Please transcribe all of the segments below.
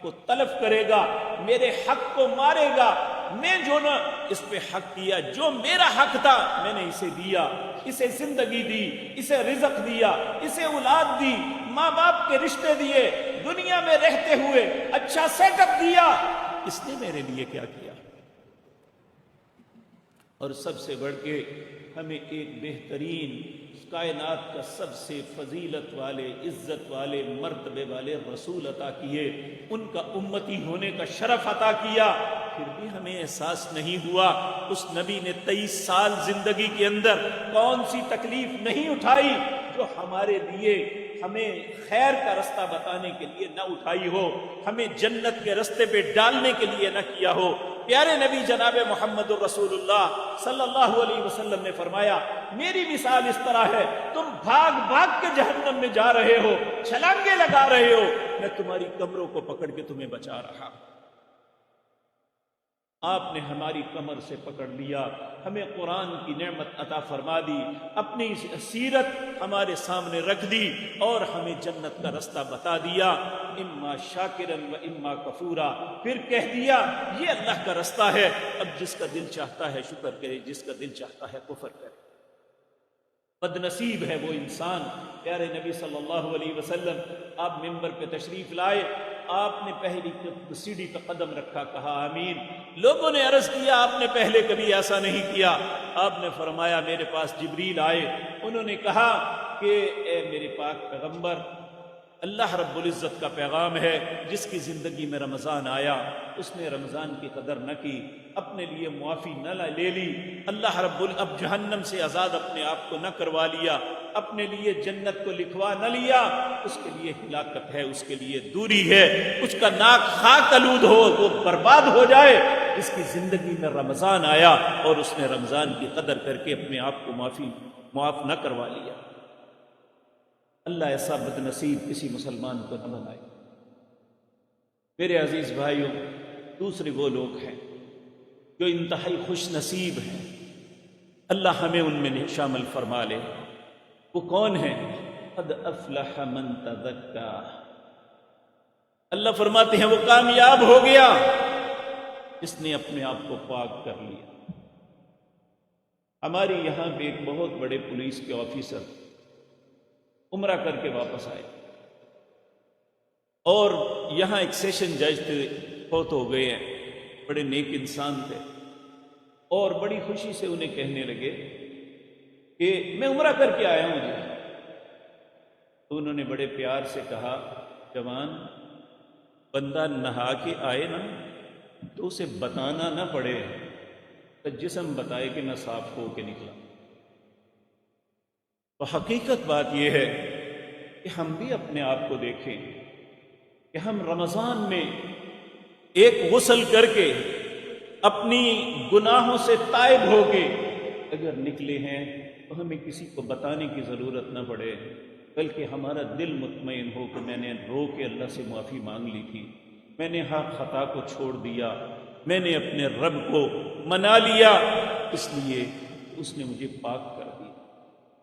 کو تلف کرے گا، میرے حق کو مارے گا، میں جو نہ اس پہ حق کیا، جو میرا حق تھا میں نے اسے دیا، اسے زندگی دی، اسے رزق دیا، اسے اولاد دی، ماں باپ کے رشتے دیے، دنیا میں رہتے ہوئے اچھا سیٹ اپ دیا، اس نے میرے لیے کیا کیا؟ اور سب سے بڑھ کے ہمیں ایک بہترین کائنات کا سب سے فضیلت والے، عزت والے، مرتبے والے رسول عطا کیے، ان کا امتی ہونے کا شرف عطا کیا، پھر بھی ہمیں احساس نہیں ہوا اس نبی نے 23 سال زندگی کے اندر کون سی تکلیف نہیں اٹھائی جو ہمارے لیے، ہمیں خیر کا رستہ بتانے کے لیے نہ اٹھائی ہو، ہمیں جنت کے رستے پہ ڈالنے کے لیے نہ کیا ہو۔ پیارے نبی جناب محمد الرسول اللہ صلی اللہ علیہ وسلم نے فرمایا، میری مثال اس طرح ہے، تم بھاگ بھاگ کے جہنم میں جا رہے ہو، چھلانگے لگا رہے ہو، میں تمہاری کمروں کو پکڑ کے تمہیں بچا رہا ہوں۔ آپ نے ہماری کمر سے پکڑ لیا، ہمیں قرآن کی نعمت عطا فرما دی، اپنی سیرت ہمارے سامنے رکھ دی اور ہمیں جنت کا رستہ بتا دیا، اما شاکرن و اما کفورا، پھر کہہ دیا یہ اللہ کا رستہ ہے، اب جس کا دل چاہتا ہے شکر کرے، جس کا دل چاہتا ہے کفر کرے۔ بد نصیب ہے وہ انسان۔ پیارے نبی صلی اللہ علیہ وسلم آپ ممبر پہ تشریف لائے، آپ نے پہلی سیڑھی پہ قدم رکھا، کہا آمین۔ لوگوں نے عرض کیا آپ نے پہلے کبھی ایسا نہیں کیا، آپ نے فرمایا میرے پاس جبریل آئے، انہوں نے کہا کہ اے میرے پاک پیغمبر، اللہ رب العزت کا پیغام ہے، جس کی زندگی میں رمضان آیا اس نے رمضان کی قدر نہ کی، اپنے لیے معافی نہ لے لی، اللہ اب جہنم سے آزاد اپنے آپ کو نہ کروا لیا، اپنے لیے جنت کو لکھوا نہ لیا، اس کے لیے ہلاکت ہے، اس کے لیے دوری ہے، اس کا ناک خاک آلود ہو، وہ برباد ہو جائے جس کی زندگی میں رمضان آیا اور اس نے رمضان کی قدر کر کے اپنے آپ کو معاف نہ کروا لیا۔ اللہ ایسا بد نصیب کسی مسلمان کو نہ بنائے۔ میرے عزیز بھائیوں، دوسرے وہ لوگ ہیں جو انتہائی خوش نصیب ہیں، اللہ ہمیں ان میں شامل فرما لے۔ وہ کون ہیں؟ قد افلح من تزکا، اللہ فرماتے ہیں وہ کامیاب ہو گیا جس نے اپنے آپ کو پاک کر لیا۔ ہمارے یہاں پہ ایک بہت بڑے پولیس کے آفیسر عمرہ کر کے واپس آئے اور یہاں ایک سیشن جج تھے، فوت ہو گئے ہیں، بڑے نیک انسان تھے، اور بڑی خوشی سے انہیں کہنے لگے کہ میں عمرہ کر کے آیا ہوں جی۔ تو انہوں نے بڑے پیار سے کہا، جوان، بندہ نہا کے آئے نا تو اسے بتانا نہ پڑے، تو جسم بتائے کہ میں صاف ہو کے نکلا۔ تو حقیقت بات یہ ہے کہ ہم بھی اپنے آپ کو دیکھیں کہ ہم رمضان میں ایک غسل کر کے اپنی گناہوں سے تائب ہو کے اگر نکلے ہیں تو ہمیں کسی کو بتانے کی ضرورت نہ پڑے، بلکہ ہمارا دل مطمئن ہو کہ میں نے رو کے اللہ سے معافی مانگ لی تھی، میں نے ہر خطا کو چھوڑ دیا، میں نے اپنے رب کو منا لیا، اس لیے اس نے مجھے پاک کر دیا۔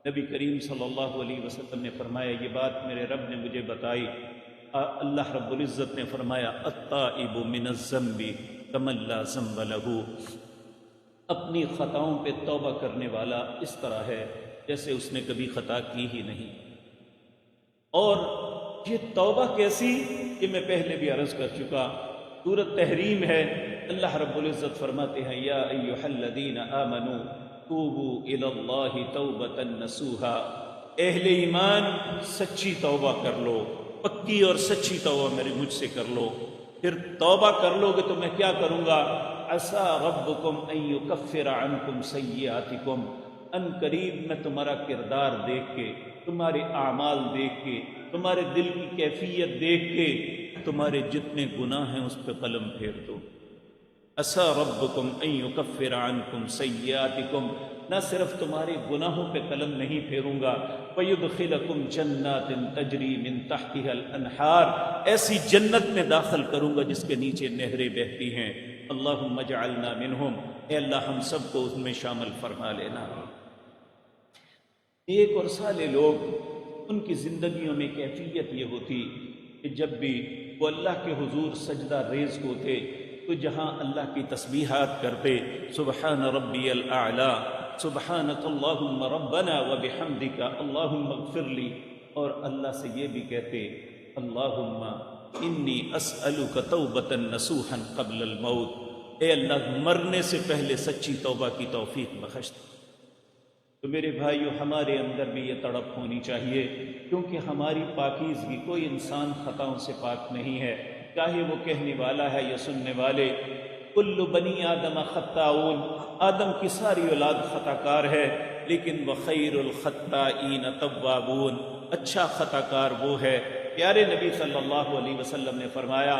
نبی کریم صلی اللہ علیہ وسلم نے فرمایا، یہ بات میرے رب نے مجھے بتائی، اللہ رب العزت نے فرمایا، التائب من الذنب کمن لا ذنب لہ، اپنی خطاؤں پہ توبہ کرنے والا اس طرح ہے جیسے اس نے کبھی خطا کی ہی نہیں۔ اور یہ توبہ کیسی، یہ میں پہلے بھی عرض کر چکا، سورۃ تحریم ہے، اللہ رب العزت فرماتے ہیں، یا ایھا الذین آمنوا توبوا الی اللہ توبۃ نصوحا، اہل ایمان سچی توبہ کر لو، پکی اور سچی توبہ مجھ سے کر لو۔ پھر توبہ کر لو گے تو میں کیا کروں گا؟ عسیٰ ربکم ان یکفر عنکم سیئاتکم، ان قریب میں تمہارا کردار دیکھ کے، تمہارے اعمال دیکھ کے، تمہارے دل کی کیفیت دیکھ کے تمہارے جتنے گناہ ہیں اس پہ قلم پھیر دو۔ عسیٰ ربکم ان یکفر عنکم سیئاتکم، نہ صرف تمہارے گناہوں پہ قلم نہیں پھیروں گا، وَيُدْخِلَكُمْ جَنَّاتٍ تَجْرِي مِن تَحْتِهَا الْأَنْهَارُ، ایسی جنت میں داخل کروں گا جس کے نیچے نہریں بہتی ہیں۔ اللہم اجعلنا منہم، اے اللہ ہم سب کو اس میں شامل فرما لینا۔ ایک اور صالح لوگ، ان کی زندگیوں میں کیفیت یہ ہوتی کہ جب بھی وہ اللہ کے حضور سجدہ ریز کو تھے، تو جہاں اللہ کی تسبیحات کرتے، سبحان ربی الاعلی، سبحانک اللہم ربنا وبحمدک اللہم اغفر لی، اور اللہ سے یہ بھی کہتے اللہم انی اسألک توبۃ نصوحا قبل الموت، اے اللہ مرنے سے پہلے سچی توبہ کی توفیق بخش دے۔ تو میرے بھائیو، ہمارے اندر بھی یہ تڑپ ہونی چاہیے، کیونکہ ہماری پاکیزگی، کوئی انسان خطاؤں سے پاک نہیں ہے، چاہے وہ کہنے والا ہے یا سننے والے۔ کل بنی آدم خطاؤن، آدم کی ساری اولاد خطا کار ہے، لیکن وخیر الخطائین توابون، اچھا خطا کار وہ ہے۔ پیارے نبی صلی اللہ علیہ وسلم نے فرمایا،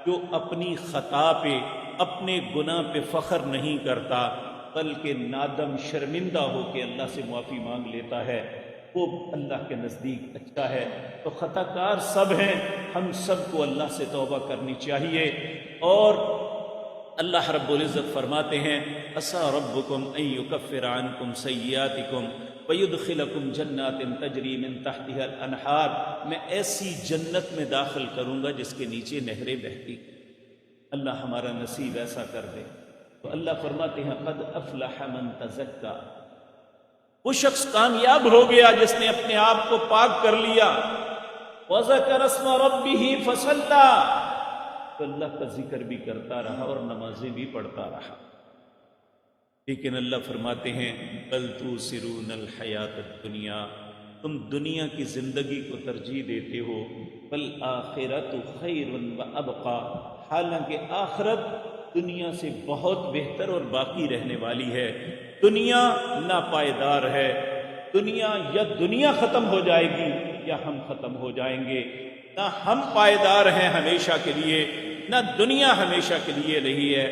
جو اپنی خطا پہ، اپنے گناہ پہ فخر نہیں کرتا، بلکہ نادم شرمندہ ہو کے اللہ سے معافی مانگ لیتا ہے، وہ اللہ کے نزدیک اچھا ہے۔ تو خطا کار سب ہیں، ہم سب کو اللہ سے توبہ کرنی چاہیے۔ اور اللہ رب العزت فرماتے ہیں عسیٰ ربکم ان یکفر عنکم سیئاتکم ویدخلکم جنات تجری من تحتها الانہار، میں ایسی جنت میں داخل کروں گا جس کے نیچے نہریں بہتی۔ اللہ ہمارا نصیب ایسا کر دے۔ تو اللہ فرماتے ہیں قد افلح من تزکا، وہ شخص کامیاب ہو گیا جس نے اپنے آپ کو پاک کر لیا۔ وذکر اسم ربہ فصلی، تو اللہ کا ذکر بھی کرتا رہا اور نمازیں بھی پڑھتا رہا۔ لیکن اللہ فرماتے ہیں بل توثرون الحیات الدنیا، تم دنیا کی زندگی کو ترجیح دیتے ہو، والآخرۃ خیر وابقی، حالانکہ آخرت دنیا سے بہت بہتر اور باقی رہنے والی ہے۔ دنیا ناپائیدار ہے، دنیا یا دنیا ختم ہو جائے گی یا ہم ختم ہو جائیں گے، نہ ہم پائیدار ہیں ہمیشہ کے لیے، نہ دنیا ہمیشہ کے لیے رہی ہے۔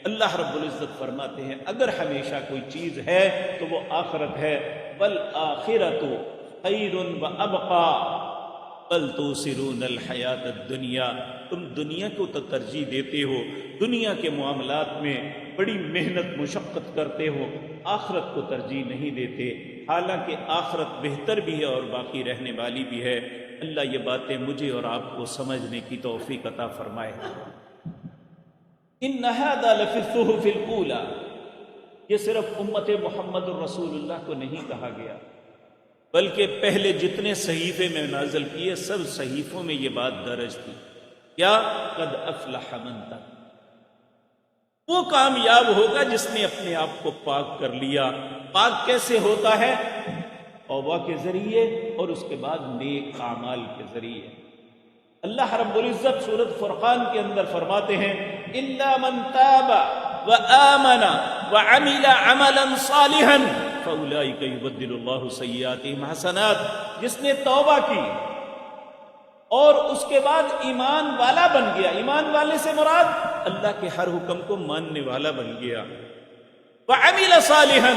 اللہ رب العزت فرماتے ہیں اگر ہمیشہ کوئی چیز ہے تو وہ آخرت ہے۔ والآخرۃ خیر وابقی بل توثرون الحیات الدنیا، تم دنیا کو تو ترجیح دیتے ہو، دنیا کے معاملات میں بڑی محنت مشقت کرتے ہو، آخرت کو ترجیح نہیں دیتے، حالانکہ آخرت بہتر بھی ہے اور باقی رہنے والی بھی ہے۔ اللہ یہ باتیں مجھے اور آپ کو سمجھنے کی توفیق عطا فرمائے۔ ان ھذا لفی الصحف الاولی، یہ صرف امت محمد الرسول اللہ کو نہیں کہا گیا، بلکہ پہلے جتنے صحیفے میں نازل کیے سب صحیفوں میں یہ بات درج تھی۔ کیا؟ قد افلح من تزکا، وہ کامیاب ہوگا جس نے اپنے آپ کو پاک کر لیا۔ پاک کیسے ہوتا ہے؟ توبہ کے ذریعے اور اس کے بعد نیک اعمال کے ذریعے۔ اللہ رب العزت سورۃ فرقان کے اندر فرماتے ہیں الا من تاب وآمن وعمل عملا صالحا فاولئک یبدل اللہ سیئاتہم حسنات، جس نے توبہ کی اور اس کے بعد ایمان والا بن گیا، ایمان والے سے مراد اللہ کے ہر حکم کو ماننے والا بن گیا، وعمل صالحا،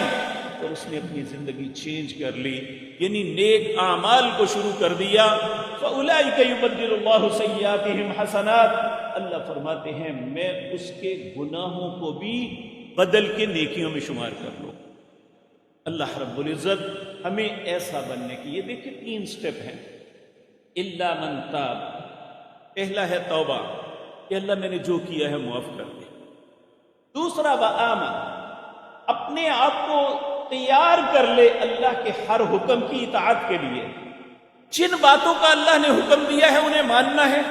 اور اس نے اپنی زندگی چینج کر لی، یعنی نیک اعمال کو شروع کر دیا، فاولئک یبدل اللہ سیئاتہم حسنات، اللہ فرماتے ہیں میں اس کے گناہوں کو بھی بدل کے نیکیوں میں شمار کر لوں۔ اللہ رب العزت ہمیں ایسا بننے کی، یہ دیکھیں 3 سٹیپ ہیں۔ الا من تاب، پہلا ہے توبہ کہ اللہ میں نے جو کیا ہے معاف کر دے۔ دوسرا وآمن، اپنے آپ کو تیار کر لے اللہ کے ہر حکم کی اطاعت کے لیے، جن باتوں کا اللہ نے حکم دیا ہے انہیں ماننا ہے،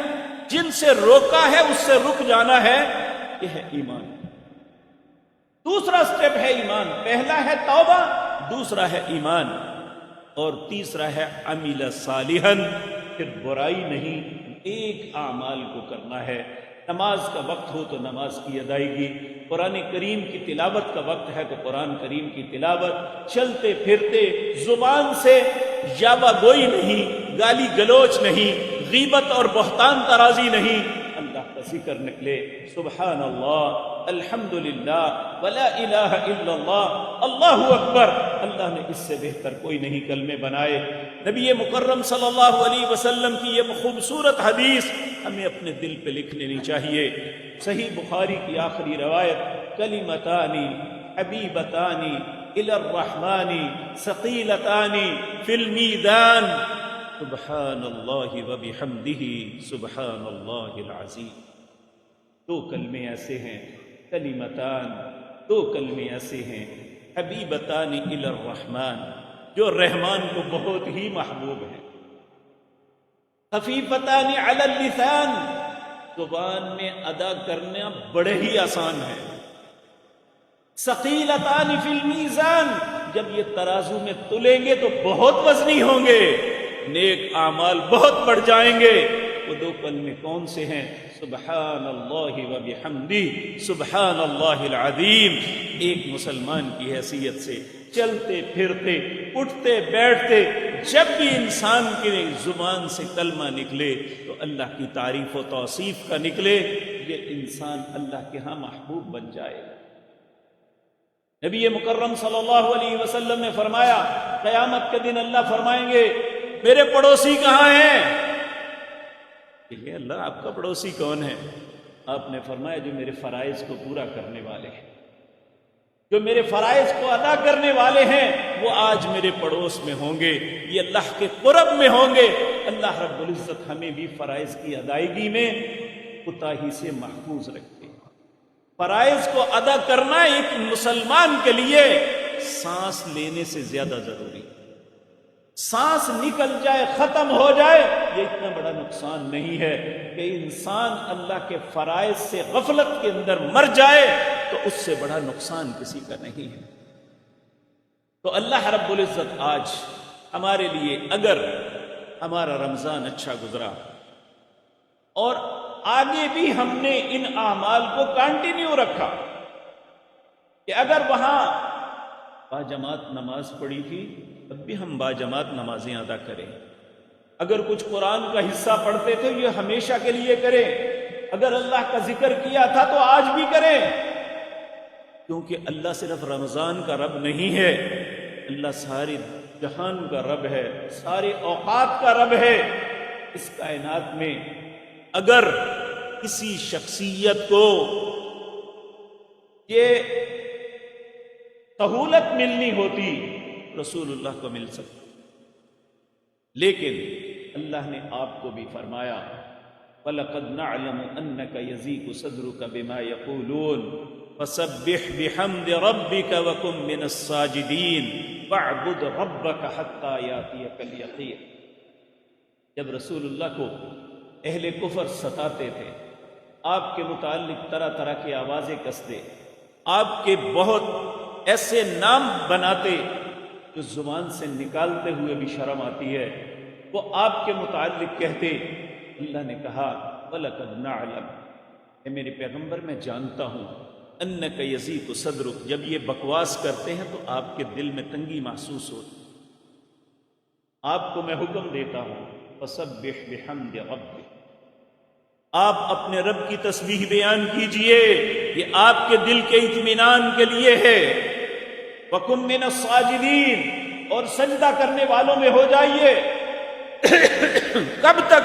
جن سے روکا ہے اس سے رک جانا ہے، یہ ہے ایمان۔ دوسرا سٹیپ ہے ایمان، پہلا ہے توبہ، دوسرا ہے ایمان، اور تیسرا ہے عمل صالحا، پھر برائی نہیں ایک اعمال کو کرنا ہے۔ نماز کا وقت ہو تو نماز کی ادائیگی، قرآن کریم کی تلاوت کا وقت ہے تو قرآن کریم کی تلاوت، چلتے پھرتے زبان سے یابہ گوئی نہیں، گالی گلوچ نہیں، غیبت اور بہتان ترازی نہیں، اللہ کا ذکر نکلے، سبحان اللہ، الحمدللہ، ولا الہ الا اللہ، اللہ اکبر، اللہ نے اس سے بہتر کوئی نہیں کلمے بنائے۔ نبی مکرم صلی اللہ علیہ وسلم کی یہ خوبصورت حدیث ہمیں اپنے دل پہ لکھ لینی چاہیے۔ صحیح بخاری کی آخری روایت، کلمتان حبیبتان الی الرحمن ثقیلتان فی المیزان، سبحان اللہ وبحمدہ سبحان اللہ العظیم. دو کلمے ایسے ہیں، کلمتان، دو کلمے ایسے ہیں حبیبتان الی الرحمن، جو رحمان کو بہت ہی محبوب ہیں. خفیفتان علی اللسان، زبان میں ادا کرنا بڑے ہی آسان ہے. ثقیلتان فی المیزان، جب یہ ترازو میں تلیں گے تو بہت وزنی ہوں گے، نیک اعمال بہت بڑھ جائیں گے. وہ دو کلمے کون سے ہیں؟ سبحان اللہ وبحمدہ سبحان اللہ العظیم. ایک مسلمان کی حیثیت سے چلتے پھرتے اٹھتے بیٹھتے جب بھی انسان کی زبان سے کلمہ نکلے تو اللہ کی تعریف و توصیف کا نکلے، یہ انسان اللہ کے ہاں محبوب بن جائے گا. نبی مکرم صلی اللہ علیہ وسلم نے فرمایا، قیامت کے دن اللہ فرمائیں گے میرے پڑوسی کہاں ہیں؟ کہ اللہ آپ کا پڑوسی کون ہے؟ آپ نے فرمایا جو میرے فرائض کو پورا کرنے والے ہیں، جو میرے فرائض کو ادا کرنے والے ہیں وہ آج میرے پڑوس میں ہوں گے، یہ اللہ کے قرب میں ہوں گے. اللہ رب العزت ہمیں بھی فرائض کی ادائیگی میں کوتاہی سے محفوظ رکھے. فرائض کو ادا کرنا ایک مسلمان کے لیے سانس لینے سے زیادہ ضروری. سانس نکل جائے، ختم ہو جائے، یہ اتنا بڑا نقصان نہیں ہے کہ انسان اللہ کے فرائض سے غفلت کے اندر مر جائے تو اس سے بڑا نقصان کسی کا نہیں ہے. تو اللہ رب العزت آج ہمارے لیے، اگر ہمارا رمضان اچھا گزرا اور آگے بھی ہم نے ان اعمال کو کنٹینیو رکھا کہ اگر وہاں باجماعت نماز پڑھی تھی تب بھی ہم باجماعت نمازیں ادا کریں، اگر کچھ قرآن کا حصہ پڑھتے تھے یہ ہمیشہ کے لیے کریں، اگر اللہ کا ذکر کیا تھا تو آج بھی کریں، کیونکہ اللہ صرف رمضان کا رب نہیں ہے، اللہ سارے جہان کا رب ہے، سارے اوقات کا رب ہے. اس کائنات میں اگر کسی شخصیت کو یہ سہولت ملنی ہوتی رسول اللہ کو مل سکتی، لیکن اللہ نے آپ کو بھی فرمایا وَلَقَدْ نَعْلَمُ أَنَّكَ يَضِيقُ صَدْرُكَ بِمَا يَقُولُونَ فَسَبِّحْ بِحَمْدِ رَبِّكَ وَكُن مِّنَ السَّاجِدِينَ وَاعْبُدْ رَبَّكَ حَتَّى يَأْتِيَكَ الْيَقِينُ. جب رسول اللہ کو اہل کفر ستاتے تھے، آپ کے متعلق طرح طرح کی آوازیں کستے، آپ کے بہت ایسے نام بناتے جو زبان سے نکالتے ہوئے بھی شرم آتی ہے، وہ آپ کے متعلق کہتے. اللہ نے کہا وَلَقَدْ نَعْلَمُ، اے میرے پیغمبر میں جانتا ہوں، أَنَّكَ يَضِيقُ صَدْرُكَ، جب یہ بکواس کرتے ہیں تو آپ کے دل میں تنگی محسوس ہوتی. آپ کو میں حکم دیتا ہوں فَسَبِّحْ بِحَمْدِ رَبِّكَ، آپ اپنے رب کی تسبیح بیان کیجئے، یہ آپ کے دل کے اطمینان کے لیے ہے. وَكُن مِّنَ السَّاجِدِينَ، اور سجدہ کرنے والوں میں ہو جائیے. کب تک؟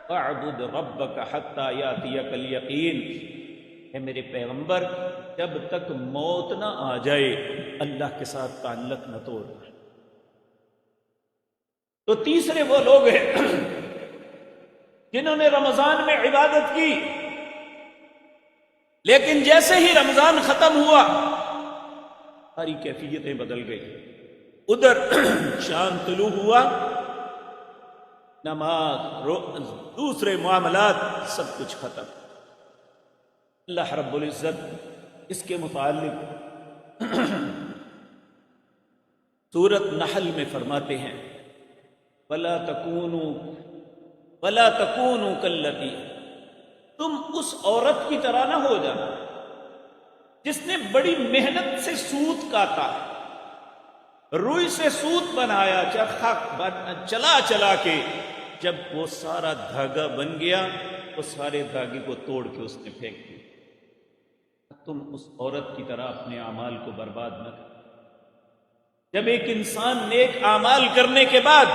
وَاعْبُدْ رَبَّكَ حَتَّى يَأْتِيَكَ الْيَقِينُ، اے میرے پیغمبر جب تک موت نہ آ جائے اللہ کے ساتھ تعلق نہ توڑ. تو تیسرے وہ لوگ ہیں جنہوں نے رمضان میں عبادت کی، لیکن جیسے ہی رمضان ختم ہوا ساری کیفیتیں بدل گئی. ادھر چاند طلوع ہوا، نماز، دوسرے معاملات، سب کچھ ختم. اللہ رب العزت اس کے متعلق سورۃ نحل میں فرماتے ہیں وَلَا تَكُونُوا كَالَّتِي، تم اس عورت کی طرح نہ ہو جانا جس نے بڑی محنت سے سوت کاتا، روئی سے سوت بنایا، چلا چلا کے جب وہ سارا دھاگا بن گیا وہ سارے دھاگے کو توڑ کے اس نے پھینک دیا. تم اس عورت کی طرح اپنے اعمال کو برباد نہ کرو. جب ایک انسان نیک اعمال کرنے کے بعد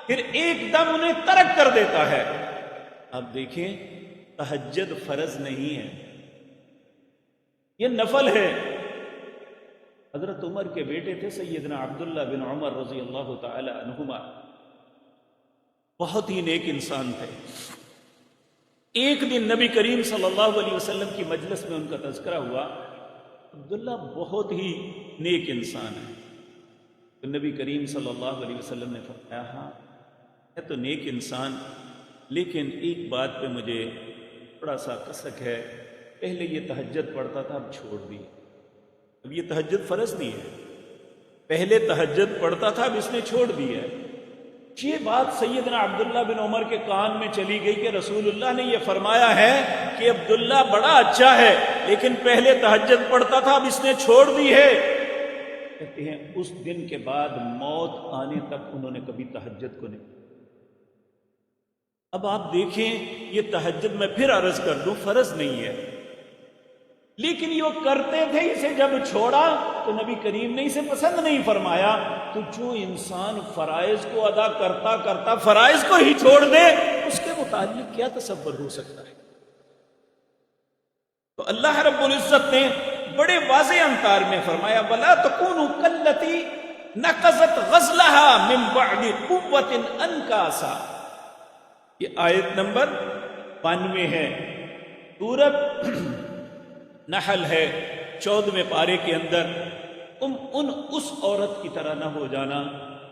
پھر ایک دم انہیں ترک کر دیتا ہے. آپ دیکھیں تہجد فرض نہیں ہے، یہ نفل ہے. حضرت عمر کے بیٹے تھے سیدنا عبداللہ بن عمر رضی اللہ تعالی عنہما، بہت ہی نیک انسان تھے. ایک دن نبی کریم صلی اللہ علیہ وسلم کی مجلس میں ان کا تذکرہ ہوا. عبداللہ بہت ہی نیک انسان ہے. تو نبی کریم صلی اللہ علیہ وسلم نے فرمایا ہاں ہے تو نیک انسان، لیکن ایک بات پہ مجھے تھوڑا سا کسک ہے. پہلے یہ تہجد پڑھتا تھا، اب چھوڑ دی. اب یہ تہجد فرض نہیں ہے، پہلے تہجد پڑھتا تھا، اب اس نے چھوڑ دی ہے. یہ بات سیدنا عبداللہ بن عمر کے کان میں چلی گئی کہ رسول اللہ نے یہ فرمایا ہے کہ عبداللہ بڑا اچھا ہے لیکن پہلے تہجد پڑھتا تھا، اب اس نے چھوڑ دی ہے. کہتے ہیں اس دن کے بعد موت آنے تک انہوں نے کبھی تہجد کو نہیں. اب آپ دیکھیں یہ تہجد میں پھر عرض کر دوں فرض نہیں ہے، لیکن یہ کرتے تھے. اسے جب چھوڑا تو نبی کریم نے اسے پسند نہیں فرمایا. تو جو انسان فرائض کو ادا کرتا کرتا فرائض کو ہی چھوڑ دے، اس کے متعلق کیا تصور ہو سکتا ہے؟ تو اللہ رب العزت نے بڑے واضح انداز میں فرمایا وَلَا تَكُونُوا كَالَّتِي نَقَضَتْ غَزْلَهَا مِن بَعْدِ قُوَّةٍ أَنْكَاسًا. یہ آیت نمبر 92 ہے، سورۃ نحل ہے، 14ویں پارے کے اندر. تم اس عورت کی طرح نہ ہو جانا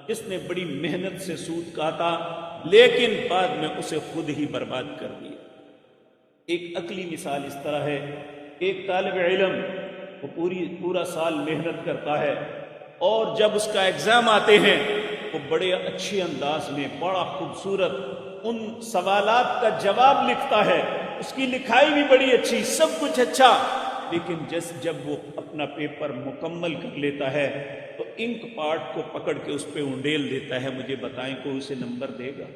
جس نے بڑی محنت سے سود کاٹا لیکن بعد میں اسے خود ہی برباد کر دیا. ایک عقلی مثال اس طرح ہے، ایک طالب علم وہ پورا سال محنت کرتا ہے اور جب اس کا ایگزام آتے ہیں وہ بڑے اچھے انداز میں بڑا خوبصورت ان سوالات کا جواب لکھتا ہے. اس کی لکھائی بھی بڑی اچھی، سب کچھ اچھا، لیکن جب وہ اپنا پیپر مکمل کر لیتا ہے تو انک پارٹ کو پکڑ کے اس پہ انڈیل دیتا ہے. مجھے بتائیں کوئی اسے نمبر دے گا؟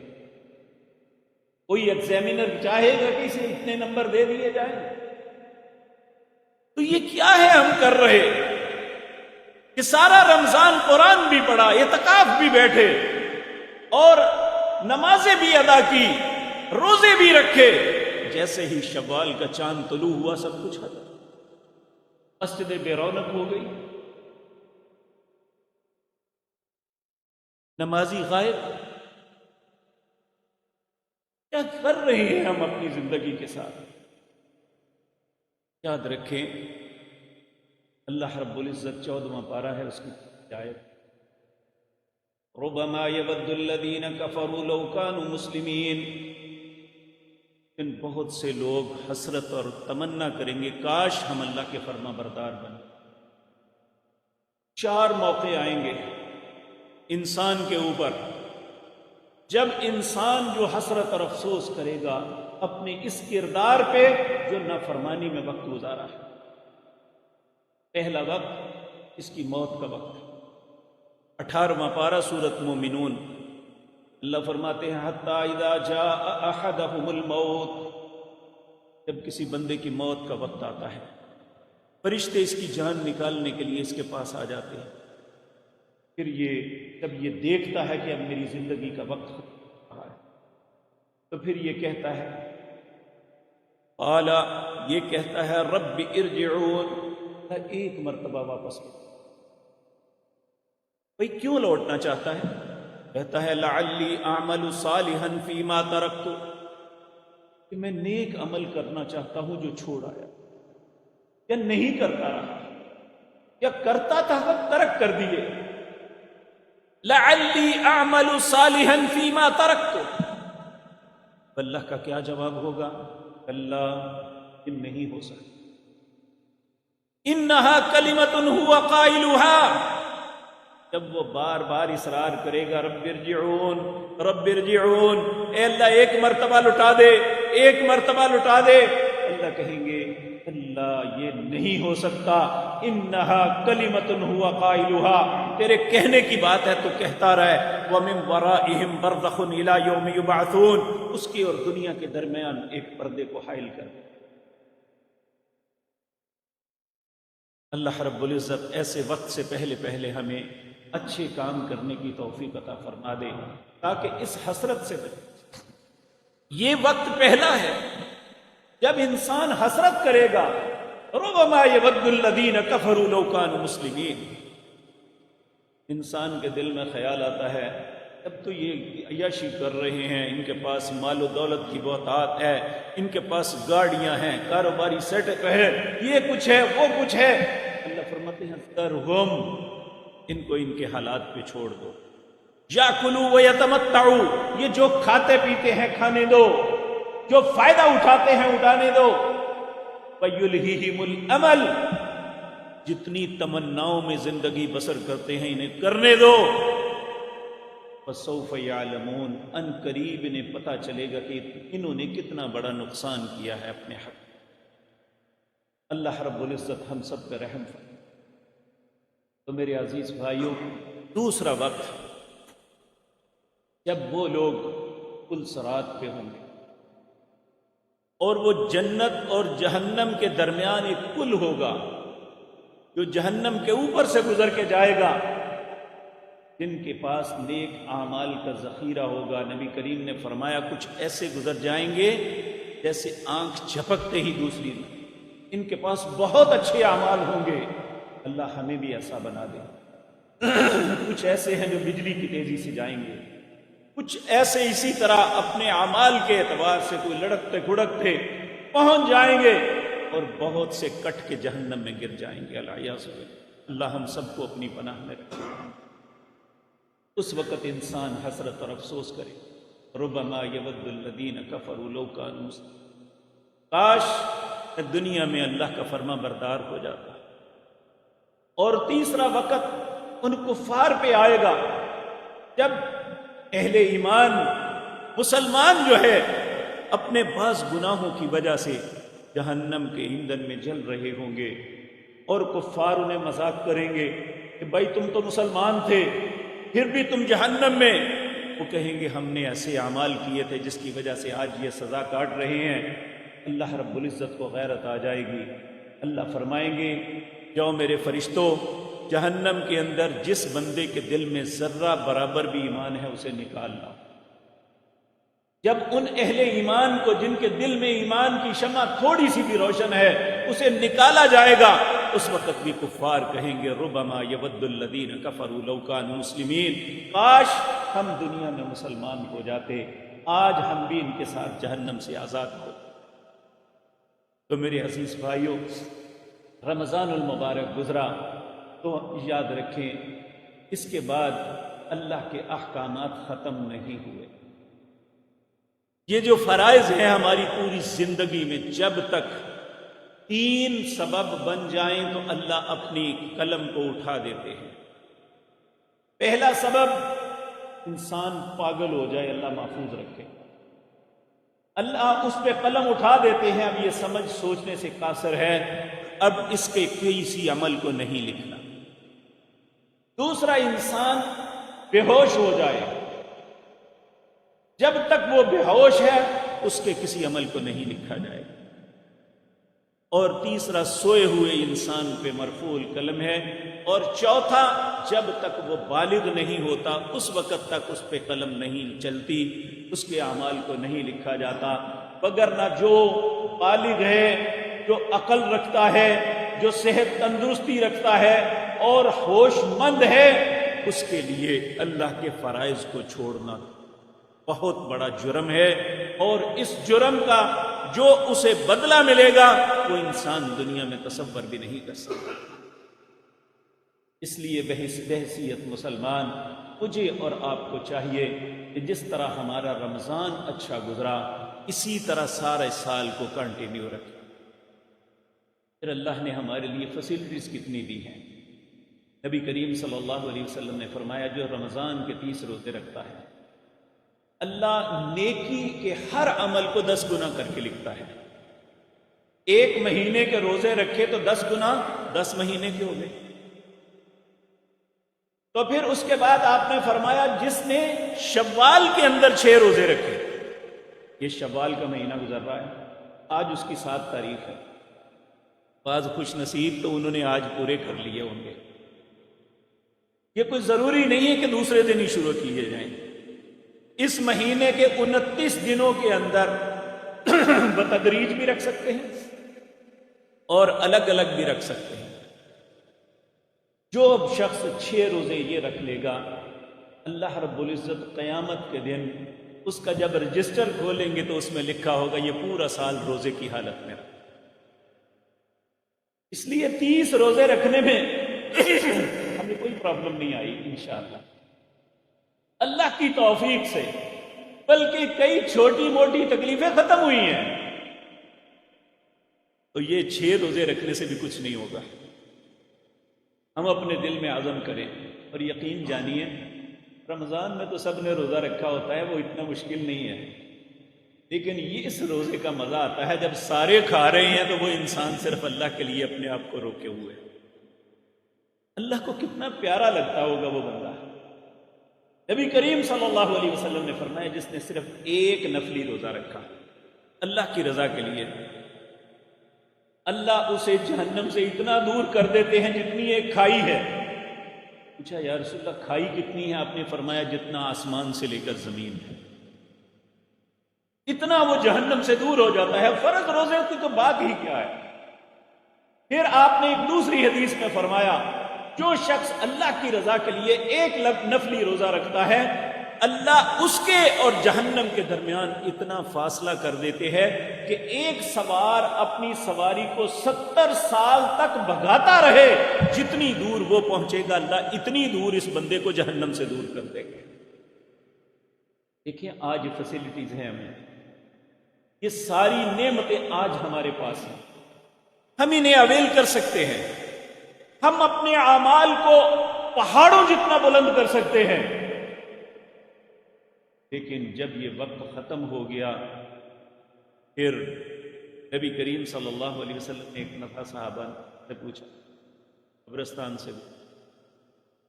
کوئی ایگزامینر چاہے گا کہ اسے اتنے نمبر دے دیے جائیں؟ تو یہ کیا ہے ہم کر رہے کہ سارا رمضان قرآن بھی پڑھا، اعتکاف بھی بیٹھے اور نمازیں بھی ادا کی، روزے بھی رکھے، جیسے ہی شوال کا چاند طلوع ہوا سب کچھ ختم، مسجدیں بے رونق ہو گئی، نمازی غائب. کیا کر رہے ہیں ہم اپنی زندگی کے ساتھ؟ یاد رکھیں اللہ رب العزت 14واں پارہ ہے، اس کی آیت ربما يود الذين كفروا لو كانوا مسلمين. ان بہت سے لوگ حسرت اور تمنا کریں گے کاش ہم اللہ کے فرما بردار بنیں. 4 موقع آئیں گے انسان کے اوپر جب انسان جو حسرت اور افسوس کرے گا اپنے اس کردار پہ جو نافرمانی میں وقت گزارا ہے. پہلا وقت اس کی موت کا وقت. 18واں پارہ سورۃ مومنون، اللہ فرماتے ہیں حتیٰ اذا جاء احدهم الموت. جب کسی بندے کی موت کا وقت آتا ہے فرشتے اس کی جان نکالنے کے لیے اس کے پاس آ جاتے ہیں. پھر جب یہ دیکھتا ہے کہ اب میری زندگی کا وقت ختم رہا ہے تو پھر یہ کہتا ہے قال، یہ کہتا ہے رب ارجعون، ایک مرتبہ واپس لوٹ. بھئی کیوں لوٹنا چاہتا ہے؟ کہتا ہے لعلی اعمل صالحا فیما ترکت، کہ میں نیک عمل کرنا چاہتا ہوں جو چھوڑ آیا، یا نہیں کرتا رہا، یا کرتا تھا وقت ترک کر دیے. لعلی اعمل صالحا فیما ترکت. اللہ کا کیا جواب ہوگا؟ اللہ نہیں ہو سکتا. انہا کلمۃ ہوا قائلها. جب وہ بار بار اصرار کرے گا رب ارجعون رب ارجعون، اے اللہ ایک مرتبہ لٹا دے، ایک مرتبہ لٹا دے، اللہ کہیں گے اللہ یہ نہیں ہو سکتا. انہا کلمۃ ہوا قائلها، تیرے کہنے کی بات ہے تو کہتا رہے. ومن ورائہم برزخ الی یوم یبعثون، اس کی اور دنیا کے درمیان ایک پردے کو حائل کر. اللہ رب العزت ایسے وقت سے پہلے ہمیں اچھے کام کرنے کی توفیق عطا فرما دے تاکہ اس حسرت سے بچے. یہ وقت پہلا ہے جب انسان حسرت کرے گا ربما یود الذین کفروا لو کانوا مسلمین. انسان کے دل میں خیال آتا ہے اب تو یہ عیاشی کر رہے ہیں، ان کے پاس مال و دولت کی بہتات ہے، ان کے پاس گاڑیاں ہیں، کاروباری سیٹ اپ ہے، یہ کچھ ہے وہ کچھ ہے۔ اللہ فرماتے ہیں ترہم، ان کو ان کے حالات پہ چھوڑ دو۔ یاکلوا ویتمتعوا، یہ جو کھاتے پیتے ہیں کھانے دو، جو فائدہ اٹھاتے ہیں اٹھانے دو۔ ویلہیہم الامل، جتنی تمناؤں میں زندگی بسر کرتے ہیں انہیں کرنے دو۔ فسوف یعلمون، ان قریب انہیں پتہ چلے گا کہ انہوں نے کتنا بڑا نقصان کیا ہے اپنے حق۔ اللہ رب العزت ہم سب پہ رحم فرمائے۔ تو میرے عزیز بھائیوں، دوسرا وقت جب وہ لوگ پل صراط پہ ہوں گے اور وہ جنت اور جہنم کے درمیان ایک پل ہوگا جو جہنم کے اوپر سے گزر کے جائے گا، جن کے پاس نیک اعمال کا ذخیرہ ہوگا، نبی کریم نے فرمایا کچھ ایسے گزر جائیں گے جیسے آنکھ جھپکتے ہی دوسری، ان کے پاس بہت اچھے اعمال ہوں گے۔ اللہ ہمیں بھی ایسا بنا دے۔ کچھ ایسے ہیں جو بجلی کی تیزی سے جائیں گے، کچھ ایسے اسی طرح اپنے اعمال کے اعتبار سے کوئی لڑکتے گھڑکتے پہنچ جائیں گے اور بہت سے کٹ کے جہنم میں گر جائیں گے۔ اللہ ہم سب کو اپنی پناہ میں رکھے۔ اس وقت انسان حسرت اور افسوس کرے، ربما یود الذین کفروا لو کانوا مسلمین، کاش دنیا میں اللہ کا فرما بردار ہو جاتا۔ اور تیسرا وقت ان کفار پہ آئے گا جب اہل ایمان مسلمان جو ہے اپنے بعض گناہوں کی وجہ سے جہنم کے ایندھن میں جل رہے ہوں گے، اور کفار انہیں مذاق کریں گے کہ بھائی تم تو مسلمان تھے پھر بھی تم جہنم میں۔ وہ کہیں گے ہم نے ایسے اعمال کیے تھے جس کی وجہ سے آج یہ سزا کاٹ رہے ہیں۔ اللہ رب العزت کو غیرت آ جائے گی، اللہ فرمائیں گے جاؤ میرے فرشتوں، جہنم کے اندر جس بندے کے دل میں ذرہ برابر بھی ایمان ہے اسے نکال لاؤ۔ جب ان اہل ایمان کو جن کے دل میں ایمان کی شمع تھوڑی سی بھی روشن ہے اسے نکالا جائے گا، اس وقت بھی کفار کہیں گے ربما یود الذین کفروا لو کانوا مسلمین، کاش ہم دنیا میں مسلمان ہو جاتے، آج ہم بھی ان کے ساتھ جہنم سے آزاد ہو۔ تو میرے عزیز بھائیوں، رمضان المبارک گزرا تو یاد رکھیں اس کے بعد اللہ کے احکامات ختم نہیں ہوئے۔ یہ جو فرائض ہیں ہماری پوری زندگی میں، جب تک 3 سبب بن جائیں تو اللہ اپنی قلم کو اٹھا دیتے ہیں۔ پہلا سبب، انسان پاگل ہو جائے، اللہ محفوظ رکھے، اللہ اس پہ قلم اٹھا دیتے ہیں، اب یہ سمجھ سوچنے سے قاصر ہے، اب اس کے کسی عمل کو نہیں لکھنا۔ دوسرا، انسان بے ہوش ہو جائے، جب تک وہ بے ہوش ہے اس کے کسی عمل کو نہیں لکھا جائے۔ اور تیسرا، سوئے ہوئے انسان پہ مرفوع القلم ہے۔ اور چوتھا، جب تک وہ بالغ نہیں ہوتا اس وقت تک اس پہ قلم نہیں چلتی، اس کے اعمال کو نہیں لکھا جاتا۔ وگرنہ جو بالغ ہے، جو عقل رکھتا ہے، جو صحت تندرستی رکھتا ہے اور ہوش مند ہے، اس کے لیے اللہ کے فرائض کو چھوڑنا بہت بڑا جرم ہے، اور اس جرم کا جو اسے بدلہ ملے گا وہ انسان دنیا میں تصور بھی نہیں کر سکتا۔ اس لیے بحیثیت مسلمان مجھے اور آپ کو چاہیے کہ جس طرح ہمارا رمضان اچھا گزرا اسی طرح سارے سال کو کنٹینیو رکھیں۔ پھر اللہ نے ہمارے لیے فیسلٹیز کتنی دی ہیں۔ نبی کریم صلی اللہ علیہ وسلم نے فرمایا جو رمضان کے 30 روزے رکھتا ہے اللہ نیکی کے ہر عمل کو 10 گنا کر کے لکھتا ہے۔ 1 مہینے کے روزے رکھے تو 10 گنا 10 مہینے کے ہو گئے۔ تو پھر اس کے بعد آپ نے فرمایا جس نے شوال کے اندر 6 روزے رکھے، یہ شوال کا مہینہ گزر رہا ہے، آج اس کی 7 تاریخ ہے، بعض خوش نصیب تو انہوں نے آج پورے کر لیے ہوں گے۔ یہ کوئی ضروری نہیں ہے کہ دوسرے دن ہی شروع کیے جائیں، اس مہینے کے 29 دنوں کے اندر بتدریج بھی رکھ سکتے ہیں اور الگ الگ بھی رکھ سکتے ہیں۔ جو شخص 6 روزے یہ رکھ لے گا اللہ رب العزت قیامت کے دن اس کا جب رجسٹر کھولیں گے تو اس میں لکھا ہوگا یہ پورا سال روزے کی حالت میں رہا۔ اس لیے 30 روزے رکھنے میں ہمیں کوئی پرابلم نہیں آئی انشاءاللہ اللہ کی توفیق سے، بلکہ کئی چھوٹی موٹی تکلیفیں ختم ہوئی ہیں۔ تو یہ 6 روزے رکھنے سے بھی کچھ نہیں ہوگا۔ ہم اپنے دل میں عزم کریں اور یقین جانیے رمضان میں تو سب نے روزہ رکھا ہوتا ہے، وہ اتنا مشکل نہیں ہے، لیکن یہ اس روزے کا مزہ آتا ہے جب سارے کھا رہے ہیں تو وہ انسان صرف اللہ کے لیے اپنے آپ کو روکے ہوئے۔ اللہ کو کتنا پیارا لگتا ہوگا وہ بندہ۔ نبی کریم صلی اللہ علیہ وسلم نے فرمایا جس نے صرف ایک نفلی روزہ رکھا اللہ کی رضا کے لیے، اللہ اسے جہنم سے اتنا دور کر دیتے ہیں جتنی ایک کھائی ہے۔ پوچھا یا رسول اللہ کھائی کتنی ہے؟ آپ نے فرمایا جتنا آسمان سے لے کر زمین ہے، اتنا وہ جہنم سے دور ہو جاتا ہے۔ فرض روزے کی تو بات ہی کیا ہے۔ پھر آپ نے ایک دوسری حدیث میں فرمایا جو شخص اللہ کی رضا کے لیے ایک نفلی روزہ رکھتا ہے، اللہ اس کے اور جہنم کے درمیان اتنا فاصلہ کر دیتے ہیں کہ ایک سوار اپنی سواری کو 70 سال تک بھگاتا رہے، جتنی دور وہ پہنچے گا اللہ اتنی دور اس بندے کو جہنم سے دور کر دے گا۔ دیکھیں آج فیسلٹیز ہیں، ہمیں یہ ساری نعمتیں آج ہمارے پاس ہیں، ہم انہیں اویل کر سکتے ہیں، ہم اپنے اعمال کو پہاڑوں جتنا بلند کر سکتے ہیں، لیکن جب یہ وقت ختم ہو گیا پھر نبی کریم صلی اللہ علیہ وسلم نے ایک دفعہ صحابہ سے پوچھا قبرستان سے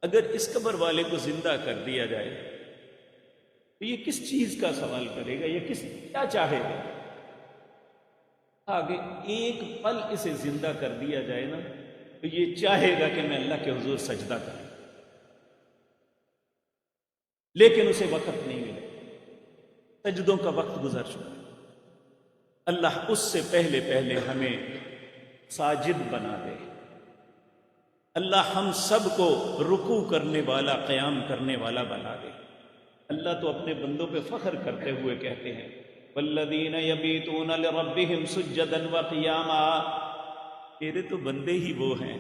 اگر اس قبر والے کو زندہ کر دیا جائے تو یہ کس چیز کا سوال کرے گا، یہ کیا چاہے گا؟ آگے ایک پل اسے زندہ کر دیا جائے نا تو یہ چاہے گا کہ میں اللہ کے حضور سجدہ کروں، لیکن اسے وقت نہیں ملے، سجدوں کا وقت گزر چکا۔ اللہ اس سے پہلے ہمیں ساجد بنا دے، اللہ ہم سب کو رکوع کرنے والا، قیام کرنے والا بنا دے۔ اللہ تو اپنے بندوں پہ فخر کرتے ہوئے کہتے ہیں والذین یبیتون لربہم سجدا وقیاما، تیرے تو بندے ہی وہ ہیں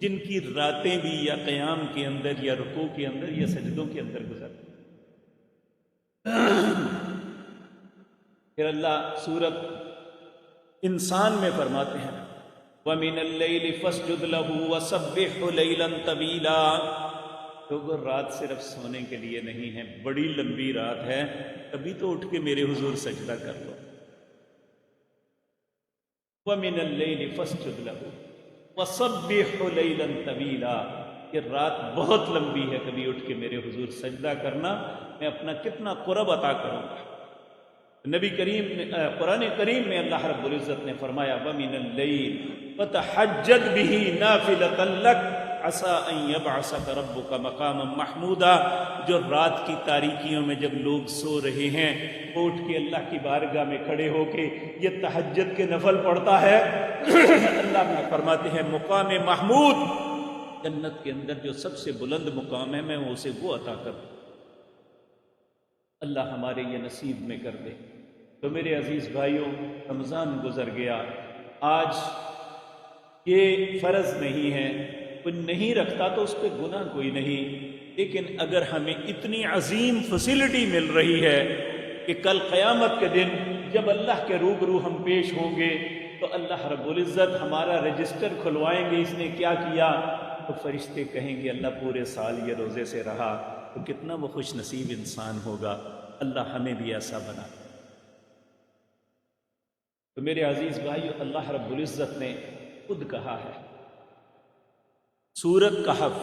جن کی راتیں بھی یا قیام کے اندر یا رکوع کے اندر یا سجدوں کے اندر گزرتی۔ پھر اللہ سورت انسان میں فرماتے ہیں وَمِنَ اللَّيْلِ فَاسْجُدْ لَهُ وَسَبِّحْهُ لَيْلًا طَوِيلًا، تو وہ رات صرف سونے کے لیے نہیں ہے، بڑی لمبی رات ہے، کبھی تو اٹھ کے میرے حضور سجدہ کر لو۔ وَمِنَ اللَّيْلِ فَاسْجُدْ لَهُ وَسَبِّحْهُ لَيْلًا طَوِيلًا، یہ رات بہت لمبی ہے، کبھی اٹھ کے میرے حضور سجدہ کرنا، میں اپنا کتنا قرب عطا کروں گا۔ نبی کریم قرآن کریم میں اللہ رب العزت نے فرمایا وَمِنَ اللَّيْلِ فَتَحَجَّدْ بِهِ نَافِلَةً لَكَ عَسَىٰ أَن يَبْعَثَكَ رَبُّكَ مَقَامًا مَحْمُودًا، جو رات کی تاریکیوں میں جب لوگ سو رہے ہیں وہ اٹھ کے اللہ کی بارگاہ میں کھڑے ہو کے یہ تہجد کے نفل پڑھتا ہے، اللہ نے فرماتے ہیں مقام محمود، جنت کے اندر جو سب سے بلند مقام ہے میں اسے وہ عطا کروں۔ اللہ ہمارے یہ نصیب میں کر دے۔ تو میرے عزیز بھائیوں، رمضان گزر گیا، آج یہ فرض نہیں ہے، کوئی نہیں رکھتا تو اس پہ گناہ کوئی نہیں، لیکن اگر ہمیں اتنی عظیم فیسلٹی مل رہی ہے کہ کل قیامت کے دن جب اللہ کے روبرو ہم پیش ہوں گے تو اللہ رب العزت ہمارا رجسٹر کھلوائیں گے اس نے کیا کیا، تو فرشتے کہیں گے اللہ پورے سال یہ روزے سے رہا، تو کتنا وہ خوش نصیب انسان ہوگا۔ اللہ ہمیں بھی ایسا بنا۔ تو میرے عزیز بھائیو، اللہ رب العزت نے خود کہا ہے، سورۃ کہف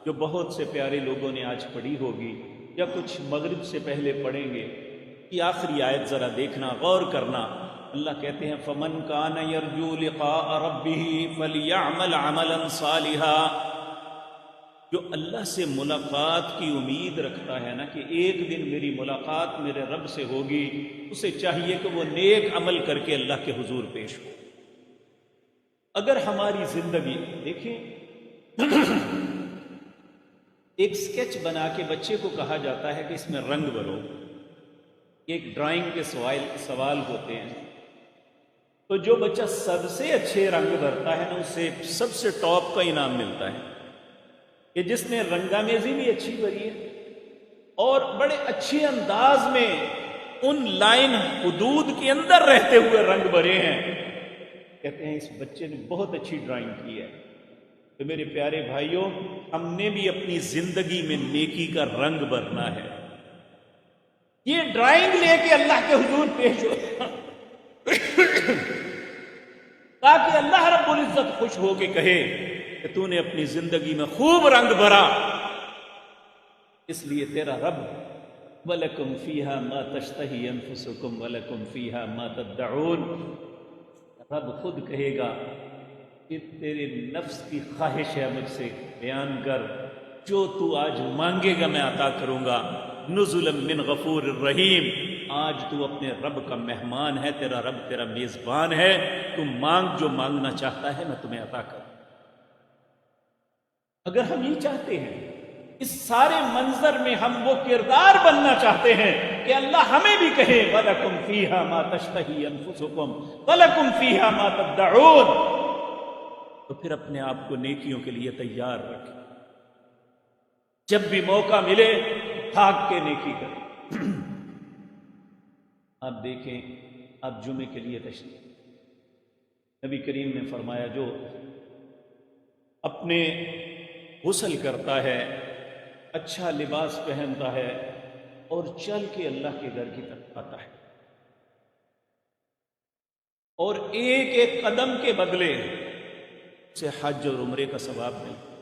جو بہت سے پیارے لوگوں نے آج پڑھی ہوگی یا کچھ مغرب سے پہلے پڑھیں گے، یہ آخری آیت ذرا دیکھنا، غور کرنا۔ اللہ کہتے ہیں فَمَنْ كَانَ يَرْجُو لِقَاءَ رَبِّهِ فَلْيَعْمَلْ عَمَلًا صَالِحًا، جو اللہ سے ملاقات کی امید رکھتا ہے نا کہ ایک دن میری ملاقات میرے رب سے ہوگی، اسے چاہیے کہ وہ نیک عمل کر کے اللہ کے حضور پیش ہو۔ اگر ہماری زندگی دیکھیں ایک سکیچ بنا کے بچے کو کہا جاتا ہے کہ اس میں رنگ بھرو، ایک ڈرائنگ کے سوال ہوتے ہیں، تو جو بچہ سب سے اچھے رنگ بھرتا ہے نا اسے سب سے ٹاپ کا انعام ملتا ہے، کہ جس نے رنگامیزی بھی اچھی بھری ہے اور بڑے اچھے انداز میں ان لائن حدود کے اندر رہتے ہوئے رنگ بھرے ہیں، کہتے ہیں اس بچے نے بہت اچھی ڈرائنگ کی ہے۔ تو میرے پیارے بھائیوں، ہم نے بھی اپنی زندگی میں نیکی کا رنگ بھرنا ہے، یہ ڈرائنگ لے کے اللہ کے حضور پیش ہو تاکہ اللہ رب العزت خوش ہو کے کہے کہ تو نے اپنی زندگی میں خوب رنگ بھرا، اس لیے تیرا رب وَلَكُمْ فِيهَا مَا تَشْتَهِي أَنفُسُكُمْ وَلَكُمْ فِيهَا مَا تَدَّعُونَ، رب خود کہے گا کہ تیرے نفس کی خواہش ہے مجھ سے بیان کر، جو تو آج مانگے گا میں عطا کروں گا، نزلا من غفور الرحیم، آج تو اپنے رب کا مہمان ہے، تیرا رب تیرا میزبان ہے، تو مانگ جو مانگنا چاہتا ہے میں تمہیں عطا کروں۔ اگر ہم یہ چاہتے ہیں، اس سارے منظر میں ہم وہ کردار بننا چاہتے ہیں کہ اللہ ہمیں بھی کہے وَلَكُمْ فِيهَا مَا تَشْتَهِي أَنفُسُكُمْ وَلَكُمْ فِيهَا مَا تَدَّعُونَ، تو پھر اپنے آپ کو نیکیوں کے لیے تیار رکھیں، جب بھی موقع ملے بھاگ کے نیکی کریں۔ آپ دیکھیں، آپ جمعے کے لیے تشریف، نبی کریم نے فرمایا جو اپنے غسل کرتا ہے، اچھا لباس پہنتا ہے اور چل کے اللہ کے گھر کی طرف آتا ہے اور ایک ایک قدم کے بدلے سے حج اور عمرے کا ثواب ملتا،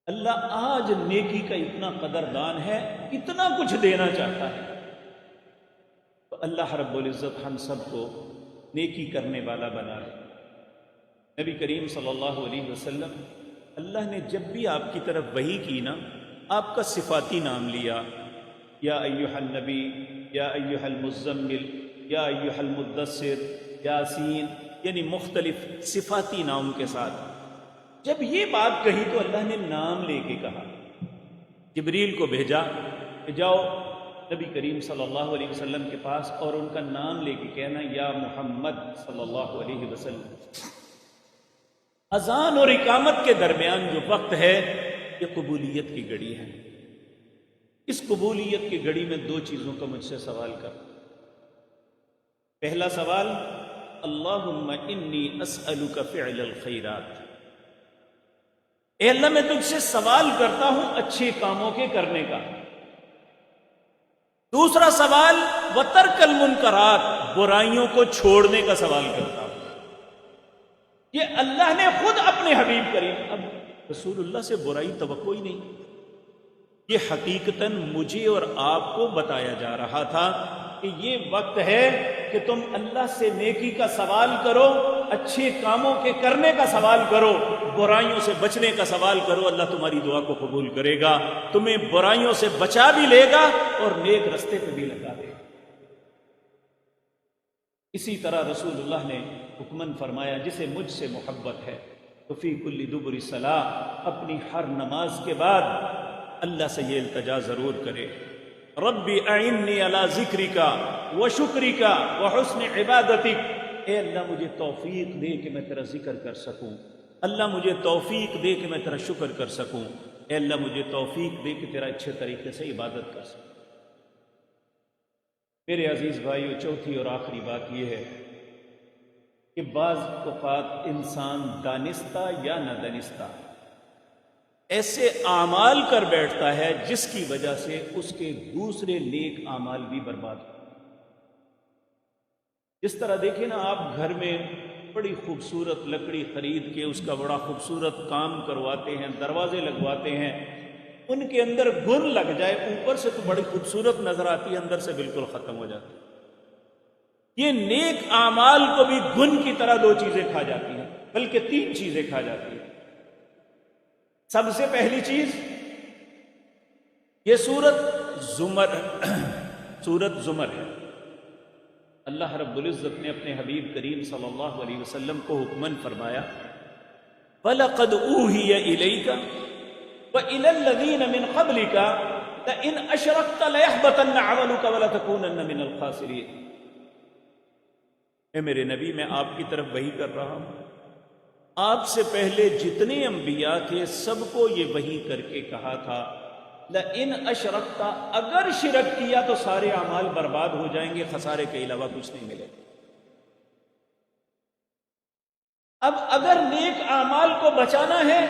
اللہ آج نیکی کا اتنا قدردان ہے، اتنا کچھ دینا چاہتا ہے، تو اللہ رب العزت ہم سب کو نیکی کرنے والا بنا لے۔ نبی کریم صلی اللہ علیہ وسلم، اللہ نے جب بھی آپ کی طرف وحی کی نا، آپ کا صفاتی نام لیا، یا ایھا النبی، یا ایھا المزمل، یا ایھا المدثر، یاسین، یعنی مختلف صفاتی نام کے ساتھ جب یہ بات کہی تو اللہ نے نام لے کے کہا، جبریل کو بھیجا کہ جاؤ نبی کریم صلی اللہ علیہ وسلم کے پاس اور ان کا نام لے کے کہنا یا محمد صلی اللہ علیہ وسلم۔ اذان اور اقامت کے درمیان جو وقت ہے یہ قبولیت کی گھڑی ہے، اس قبولیت کی گھڑی میں دو چیزوں کا مجھ سے سوال کر۔ پہلا سوال، اللہم انی اسألک فعل الخیرات، اے اللہ میں تجھ سے سوال کرتا ہوں اچھے کاموں کے کرنے کا۔ دوسرا سوال، وترک المنکرات، برائیوں کو چھوڑنے کا سوال کرتا ہوں۔ یہ اللہ نے خود اپنے حبیب کریم، اب رسول اللہ سے برائی توقع ہی نہیں، یہ حقیقتاً مجھے اور آپ کو بتایا جا رہا تھا کہ یہ وقت ہے کہ تم اللہ سے نیکی کا سوال کرو، اچھے کاموں کے کرنے کا سوال کرو، برائیوں سے بچنے کا سوال کرو، اللہ تمہاری دعا کو قبول کرے گا، تمہیں برائیوں سے بچا بھی لے گا اور نیک رستے پہ بھی لگا دے گا۔ اسی طرح رسول اللہ نے حکمن فرمایا جسے مجھ سے محبت ہے تو فی کل دبر صلاۃ، اپنی ہر نماز کے بعد اللہ سے یہ التجا ضرور کرے، رب اعنی علی ذکرک و شکرک و حسن عبادتک، اے اللہ مجھے توفیق دے کہ میں تیرا ذکر کر سکوں، اللہ مجھے توفیق دے کہ میں تیرا شکر کر سکوں، اے اللہ مجھے توفیق دے کہ تیرا اچھے طریقے سے عبادت کر سکوں۔ میرے عزیز بھائیو، چوتھی اور آخری بات یہ ہے کہ بعض اوقات انسان دانستہ یا نہ دانستہ ایسے اعمال کر بیٹھتا ہے جس کی وجہ سے اس کے دوسرے نیک اعمال بھی برباد ہو۔ جس طرح دیکھیں نا، آپ گھر میں بڑی خوبصورت لکڑی خرید کے اس کا بڑا خوبصورت کام کرواتے ہیں، دروازے لگواتے ہیں، ان کے اندر گن لگ جائے، اوپر سے تو بڑی خوبصورت نظر آتی ہے، اندر سے بالکل ختم ہو جاتی ہے۔ یہ نیک اعمال کو بھی گن کی طرح دو چیزیں کھا جاتی ہیں، بلکہ تین چیزیں کھا جاتی ہیں۔ سب سے پہلی چیز، یہ سورت زمر ہے۔ اللہ رب العزت نے اپنے حبیب کریم صلی اللہ علیہ وسلم کو حکمن فرمایا، وَلَقَدْ أُوحِيَ إِلَيْكَ وَإِلَى الَّذِينَ مِنْ قَبْلِكَ لَئِنْ أَشْرَكْتَ لَيَحْبَطَنَّ عَمَلُكَ وَلَتَكُونَنَّ مِنَ الْخَاسِرِينَ۔ اے میرے نبی، میں آپ کی طرف وحی کر رہا ہوں، آپ سے پہلے جتنے انبیاء تھے سب کو یہ وحی کر کے کہا تھا لَإِنْ أَشْرَكْتَ، اگر شرک کیا تو سارے اعمال برباد ہو جائیں گے، خسارے کے علاوہ کچھ نہیں ملے گا۔ اب اگر نیک اعمال کو بچانا ہے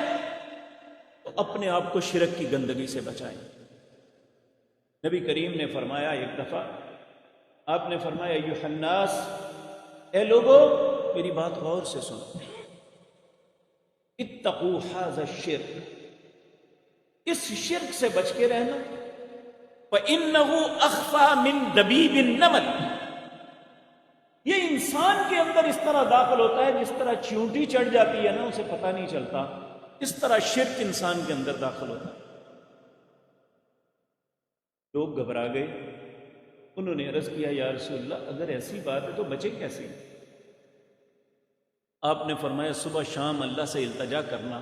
تو اپنے آپ کو شرک کی گندگی سے بچائیں۔ نبی کریم نے فرمایا ایک دفعہ، آپ نے فرمایا ایھا الناس، اے لوگو میری بات غور سے سنو، اتقوا ھذا الشرک، اس شرک سے بچ کے رہنا، فإنه أخفى من دبیب النمل، یہ انسان کے اندر اس طرح داخل ہوتا ہے جس طرح چیونٹی چڑھ جاتی ہے نا، اسے پتہ نہیں چلتا، اس طرح شرک انسان کے اندر داخل ہوتا ہے۔ لوگ گھبرا گئے، انہوں نے عرض کیا یا رسول اللہ اگر ایسی بات ہے تو بچے کیسے؟ آپ نے فرمایا صبح شام اللہ سے التجا کرنا،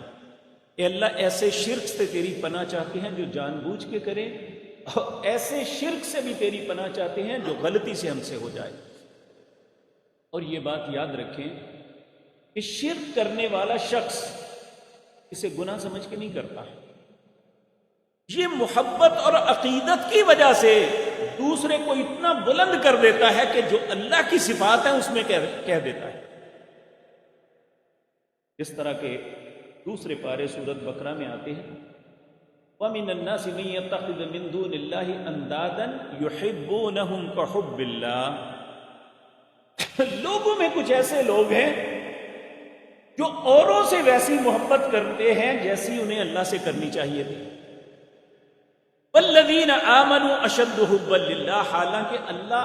اے اللہ ایسے شرک سے تیری پناہ چاہتے ہیں جو جان بوجھ کے کریں، اور ایسے شرک سے بھی تیری پناہ چاہتے ہیں جو غلطی سے ہم سے ہو جائے۔ اور یہ بات یاد رکھیں کہ شرک کرنے والا شخص اسے گناہ سمجھ کے نہیں کرتا، یہ محبت اور عقیدت کی وجہ سے دوسرے کو اتنا بلند کر دیتا ہے کہ جو اللہ کی صفات ہیں اس میں کہہ دیتا ہے۔ اس طرح کے دوسرے پارے سورۃ بقرہ میں آتے ہیں وَمِنَ النَّاسِ مَن يَتَّخِذُ مِن دُونِ اللَّهِ أَندَادًا يُحِبُّونَهُمْ كَحُبِّ اللَّهِ، لوگوں میں کچھ ایسے لوگ ہیں جو اوروں سے ویسی محبت کرتے ہیں جیسی انہیں اللہ سے کرنی چاہیے تھی۔ وَالَّذِينَ آمَنُوا أَشَدُّ حُبًّا لِلَّهِ، حالانکہ اللہ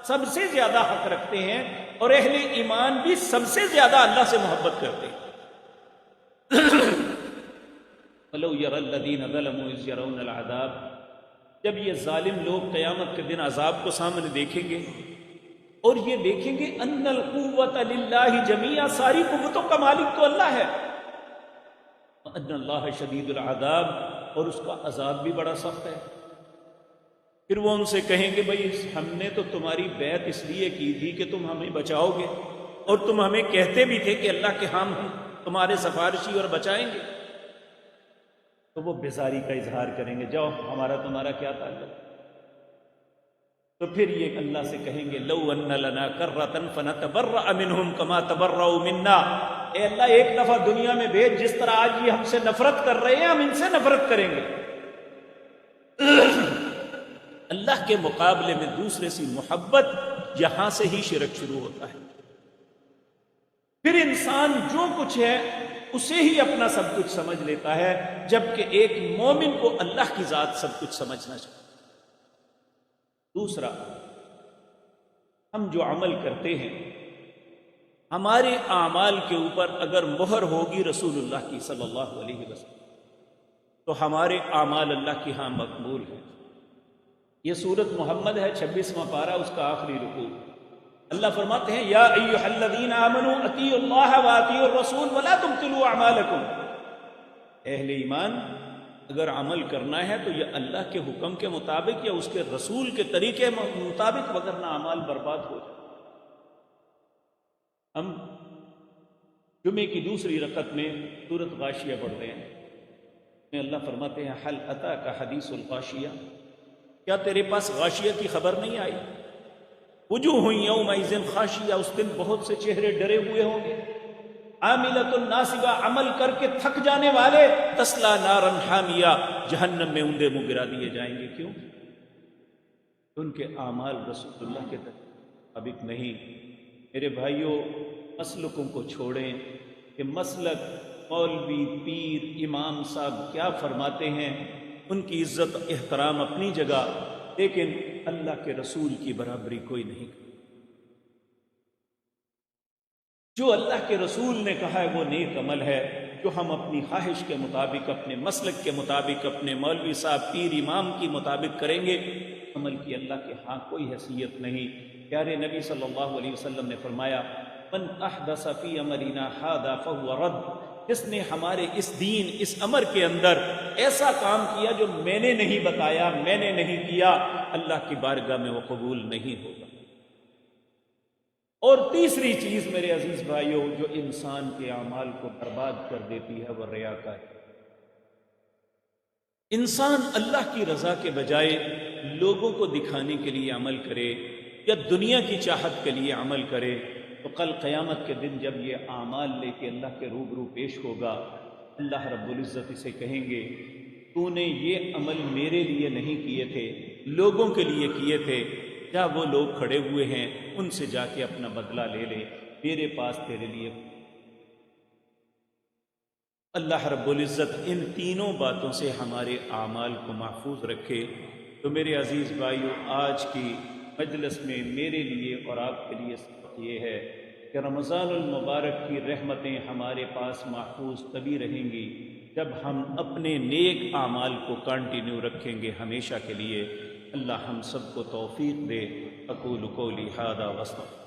سب سے زیادہ حق رکھتے ہیں اور اہل ایمان بھی سب سے زیادہ اللہ سے محبت کرتے ہیں۔ وَلَوْ يَرَى الَّذِينَ ظَلَمُوا إِذْ يَرَوْنَ الْعَذَابَ، جب یہ ظالم لوگ قیامت کے دن عذاب کو سامنے دیکھیں گے اور یہ دیکھیں گے ان القوت للہ جمیعا، ساری قوتوں کا مالک تو اللہ ہے، ان اللہ شدید العذاب، اور اس کا عذاب بھی بڑا سخت ہے۔ پھر وہ ان سے کہیں گے بھائی ہم نے تو تمہاری بیعت اس لیے کی تھی کہ تم ہمیں بچاؤ گے، اور تم ہمیں کہتے بھی تھے کہ اللہ کے ہم تمہارے سفارشی اور بچائیں گے، تو وہ بیزاری کا اظہار کریں گے جاؤ ہمارا تمہارا کیا تعلق۔ تو پھر یہ اللہ سے کہیں گے لو ان لنا کرۃ فنتبرأ منہم کما تبرؤوا منا، اے اللہ ایک دفعہ دنیا میں بھیج جس طرح آج یہ ہم سے نفرت کر رہے ہیں ہم ان سے نفرت کریں گے۔ اللہ کے مقابلے میں دوسرے سے محبت، یہاں سے ہی شرک شروع ہوتا ہے۔ پھر انسان جو کچھ ہے اسے ہی اپنا سب کچھ سمجھ لیتا ہے، جبکہ ایک مومن کو اللہ کی ذات سب کچھ سمجھنا چاہیے۔ دوسرا، ہم جو عمل کرتے ہیں ہمارے اعمال کے اوپر اگر مہر ہوگی رسول اللہ کی صلی اللہ علیہ وسلم تو ہمارے اعمال اللہ کی ہاں مقبول ہیں۔ یہ سورۃ محمد ہے 26واں پارہ، اس کا آخری رکوع۔ اللہ فرماتے ہیں یا ایھا الذین آمنوا اطیعوا اللہ واطیعوا الرسول ولا تبطلوا اعمالکم، اہل ایمان اگر عمل کرنا ہے تو یہ اللہ کے حکم کے مطابق یا اس کے رسول کے طریقے مطابق، وگرنہ اعمال برباد ہو جائے۔ ہم جمعے کی دوسری رکعت میں سورۃ غاشیہ پڑھ رہے ہیں، میں اللہ فرماتے ہیں حل اتاک حدیث الغاشیہ، کیا تیرے پاس غاشیہ کی خبر نہیں آئی؟ وجوہ یومئذ خاشیہ، اس دن بہت سے چہرے ڈرے ہوئے ہوں گے، عاملۃ ناصبہ، عمل کر کے تھک جانے والے، تسلا نارا حامیہ، جہنم میں اندھے منہ گرا دیے جائیں گے۔ کیوں؟ ان کے اعمال رسول اللہ کے مطابق نہیں۔ میرے بھائیوں، مسلکوں کو چھوڑیں کہ مسلک مولوی پیر امام صاحب کیا فرماتے ہیں، ان کی عزت احترام اپنی جگہ، لیکن اللہ کے رسول کی برابری کوئی نہیں۔ جو اللہ کے رسول نے کہا ہے وہ نیک عمل ہے، جو ہم اپنی خواہش کے مطابق، اپنے مسلک کے مطابق، اپنے مولوی صاحب پیر امام کی مطابق کریں گے، عمل کی اللہ کے ہاں کوئی حیثیت نہیں۔ پیارے نبی صلی اللہ علیہ وسلم نے فرمایا من احدث فی امرنا ھذا فہو رد، جس نے ہمارے اس دین، اس امر کے اندر ایسا کام کیا جو میں نے نہیں بتایا، میں نے نہیں کیا، اللہ کی بارگاہ میں وہ قبول نہیں ہوگا۔ اور تیسری چیز میرے عزیز بھائیوں جو انسان کے اعمال کو برباد کر دیتی ہے وہ ریاکاری۔ انسان اللہ کی رضا کے بجائے لوگوں کو دکھانے کے لیے عمل کرے یا دنیا کی چاہت کے لیے عمل کرے تو کل قیامت کے دن جب یہ اعمال لے کے اللہ کے روبرو پیش ہوگا، اللہ رب العزت اسے کہیں گے تو نے یہ عمل میرے لیے نہیں کیے تھے، لوگوں کے لیے کیے تھے، جا وہ لوگ کھڑے ہوئے ہیں ان سے جا کے اپنا بدلہ لے لے، میرے پاس تیرے لیے۔ اللہ رب العزت ان تینوں باتوں سے ہمارے اعمال کو محفوظ رکھے۔ تو میرے عزیز بھائیو، آج کی مجلس میں میرے لیے اور آپ کے لیے سبق یہ ہے کہ رمضان المبارک کی رحمتیں ہمارے پاس محفوظ تبھی رہیں گی جب ہم اپنے نیک اعمال کو کنٹینیو رکھیں گے ہمیشہ کے لیے۔ اللہ ہم سب کو توفیق دے۔ اقول قولی ھذا واستغفر